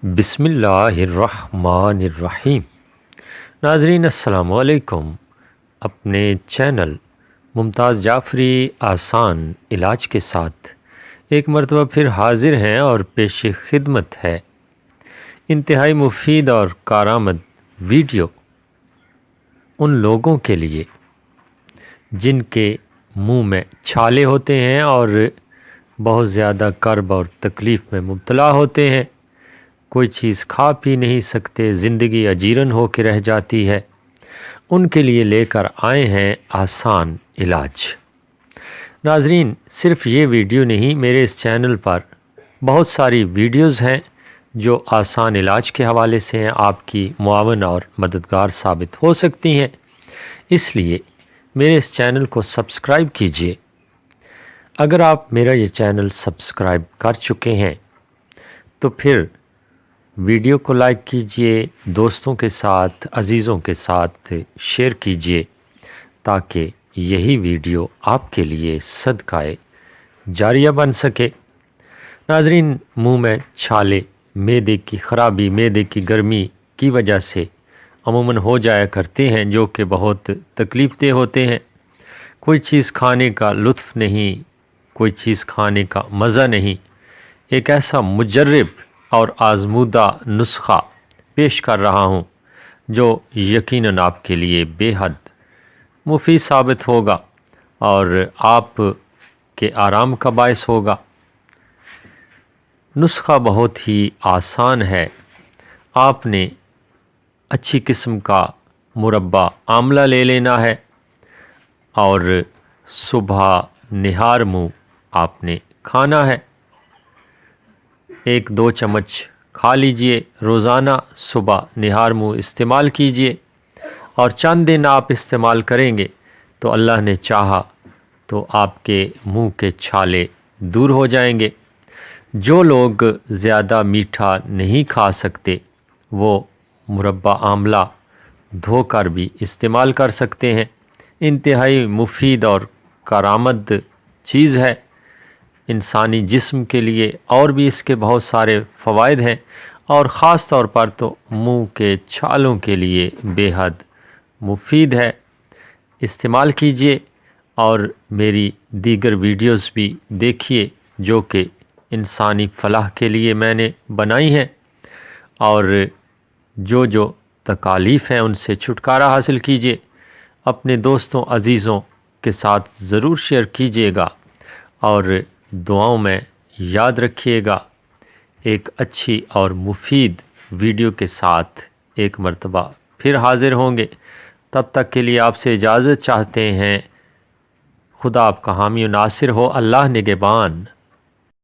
بسم اللہ الرحمن الرحیم۔ ناظرین السلام علیکم۔ اپنے چینل ممتاز جعفری آسان علاج کے ساتھ ایک مرتبہ پھر حاضر ہیں اور پیش خدمت ہے انتہائی مفید اور کارآمد ویڈیو ان لوگوں کے لیے جن کے منہ میں چھالے ہوتے ہیں اور بہت زیادہ کرب اور تکلیف میں مبتلا ہوتے ہیں، کوئی چیز کھا پی نہیں سکتے، زندگی اجیرن ہو کے رہ جاتی ہے، ان کے لیے لے کر آئے ہیں آسان علاج۔ ناظرین، صرف یہ ویڈیو نہیں، میرے اس چینل پر بہت ساری ویڈیوز ہیں جو آسان علاج کے حوالے سے ہیں، آپ کی معاون اور مددگار ثابت ہو سکتی ہیں۔ اس لیے میرے اس چینل کو سبسکرائب کیجئے۔ اگر آپ میرا یہ چینل سبسکرائب کر چکے ہیں تو پھر ویڈیو کو لائک کیجئے، دوستوں کے ساتھ، عزیزوں کے ساتھ شیئر کیجئے تاکہ یہی ویڈیو آپ کے لیے صدقہ جاریہ بن سکے۔ ناظرین، منہ میں چھالے معدے کی خرابی، معدے کی گرمی کی وجہ سے عموماً ہو جایا کرتے ہیں، جو کہ بہت تکلیف دہ ہوتے ہیں۔ کوئی چیز کھانے کا لطف نہیں، کوئی چیز کھانے کا مزہ نہیں۔ ایک ایسا مجرب اور آزمودہ نسخہ پیش کر رہا ہوں جو یقیناً آپ کے لیے بے حد مفید ثابت ہوگا اور آپ کے آرام کا باعث ہوگا۔ نسخہ بہت ہی آسان ہے۔ آپ نے اچھی قسم کا مربع آملہ لے لینا ہے اور صبح نہار منہ آپ نے کھانا ہے۔ 1-2 چمچ کھا لیجئے، روزانہ صبح نہار منہ استعمال کیجئے، اور چند دن آپ استعمال کریں گے تو اللہ نے چاہا تو آپ کے منہ کے چھالے دور ہو جائیں گے۔ جو لوگ زیادہ میٹھا نہیں کھا سکتے وہ مربع آملہ دھو کر بھی استعمال کر سکتے ہیں۔ انتہائی مفید اور کارآمد چیز ہے انسانی جسم کے لیے، اور بھی اس کے بہت سارے فوائد ہیں، اور خاص طور پر تو منہ کے چھالوں کے لیے بے حد مفید ہے۔ استعمال کیجئے اور میری دیگر ویڈیوز بھی دیکھیے جو کہ انسانی فلاح کے لیے میں نے بنائی ہیں، اور جو تکالیف ہیں ان سے چھٹکارا حاصل کیجئے۔ اپنے دوستوں عزیزوں کے ساتھ ضرور شیئر کیجئے گا، اور دعاؤں میں یاد رکھیے گا۔ ایک اچھی اور مفید ویڈیو کے ساتھ ایک مرتبہ پھر حاضر ہوں گے۔ تب تک کے لیے آپ سے اجازت چاہتے ہیں۔ خدا آپ کا حامی و ناصر ہو۔ اللہ نگہبان۔